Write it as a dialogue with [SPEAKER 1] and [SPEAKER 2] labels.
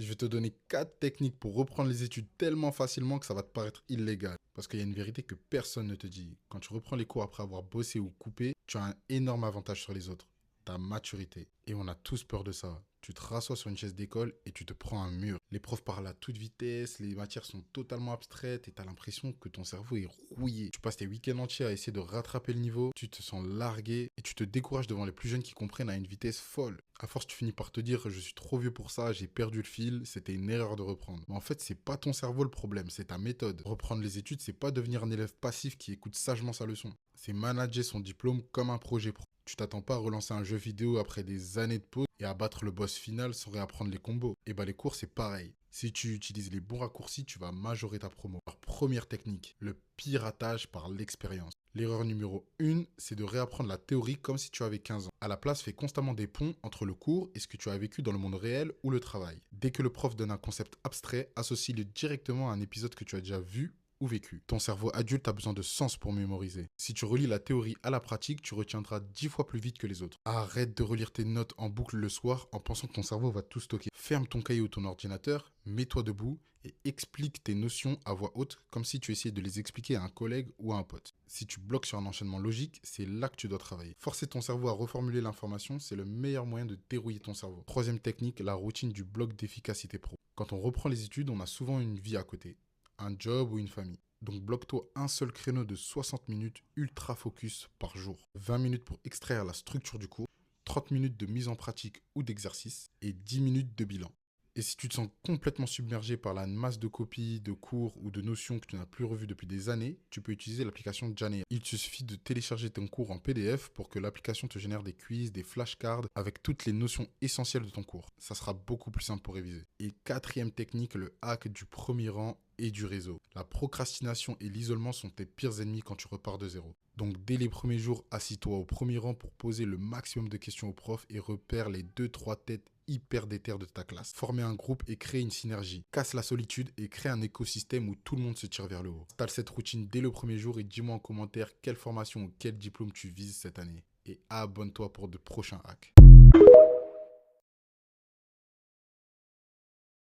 [SPEAKER 1] Je vais te donner 4 techniques pour reprendre les études tellement facilement que ça va te paraître illégal. Parce qu'il y a une vérité que personne ne te dit. Quand tu reprends les cours après avoir bossé ou coupé, tu as un énorme avantage sur les autres. Ta maturité. Et on a tous peur de ça. Tu te rassois sur une chaise d'école et tu te prends un mur. Les profs parlent à toute vitesse, les matières sont totalement abstraites et tu as l'impression que ton cerveau est rouillé. Tu passes tes week-ends entiers à essayer de rattraper le niveau, tu te sens largué et tu te décourages devant les plus jeunes qui comprennent à une vitesse folle. À force, tu finis par te dire je suis trop vieux pour ça, j'ai perdu le fil, c'était une erreur de reprendre. Mais en fait, c'est pas ton cerveau le problème, c'est ta méthode. Reprendre les études, c'est pas devenir un élève passif qui écoute sagement sa leçon. C'est manager son diplôme comme un projet pro. Tu t'attends pas à relancer un jeu vidéo après des années de pause et à battre le boss final sans réapprendre les combos. Et bah les cours c'est pareil. Si tu utilises les bons raccourcis, tu vas majorer ta promo. Alors, première technique, le piratage par l'expérience. L'erreur numéro 1, c'est de réapprendre la théorie comme si tu avais 15 ans. À la place, fais constamment des ponts entre le cours et ce que tu as vécu dans le monde réel ou le travail. Dès que le prof donne un concept abstrait, associe-le directement à un épisode que tu as déjà vu ou vécu. Ton cerveau adulte a besoin de sens pour mémoriser. Si tu relis la théorie à la pratique, tu retiendras 10 fois plus vite que les autres. Arrête de relire tes notes en boucle le soir en pensant que ton cerveau va tout stocker. Ferme ton cahier ou ton ordinateur, mets-toi debout et explique tes notions à voix haute comme si tu essayais de les expliquer à un collègue ou à un pote. Si tu bloques sur un enchaînement logique, c'est là que tu dois travailler. Forcer ton cerveau à reformuler l'information, c'est le meilleur moyen de dérouiller ton cerveau. Troisième technique, la routine du bloc d'efficacité pro. Quand on reprend les études, on a souvent une vie à côté, un job ou une famille. Donc bloque-toi un seul créneau de 60 minutes ultra focus par jour. 20 minutes pour extraire la structure du cours, 30 minutes de mise en pratique ou d'exercice et 10 minutes de bilan. Et si tu te sens complètement submergé par la masse de copies, de cours ou de notions que tu n'as plus revues depuis des années, tu peux utiliser l'application Janea. Il te suffit de télécharger ton cours en PDF pour que l'application te génère des quiz, des flashcards avec toutes les notions essentielles de ton cours. Ça sera beaucoup plus simple pour réviser. Et quatrième technique, le hack du premier rang et du réseau. La procrastination et l'isolement sont tes pires ennemis quand tu repars de zéro. Donc dès les premiers jours, assis-toi au premier rang pour poser le maximum de questions au prof et repère les 2-3 têtes hyper déter de ta classe. Former un groupe et créer une synergie. Casse la solitude et crée un écosystème où tout le monde se tire vers le haut. Installe cette routine dès le premier jour et dis-moi en commentaire quelle formation ou quel diplôme tu vises cette année. Et abonne-toi pour de prochains hacks.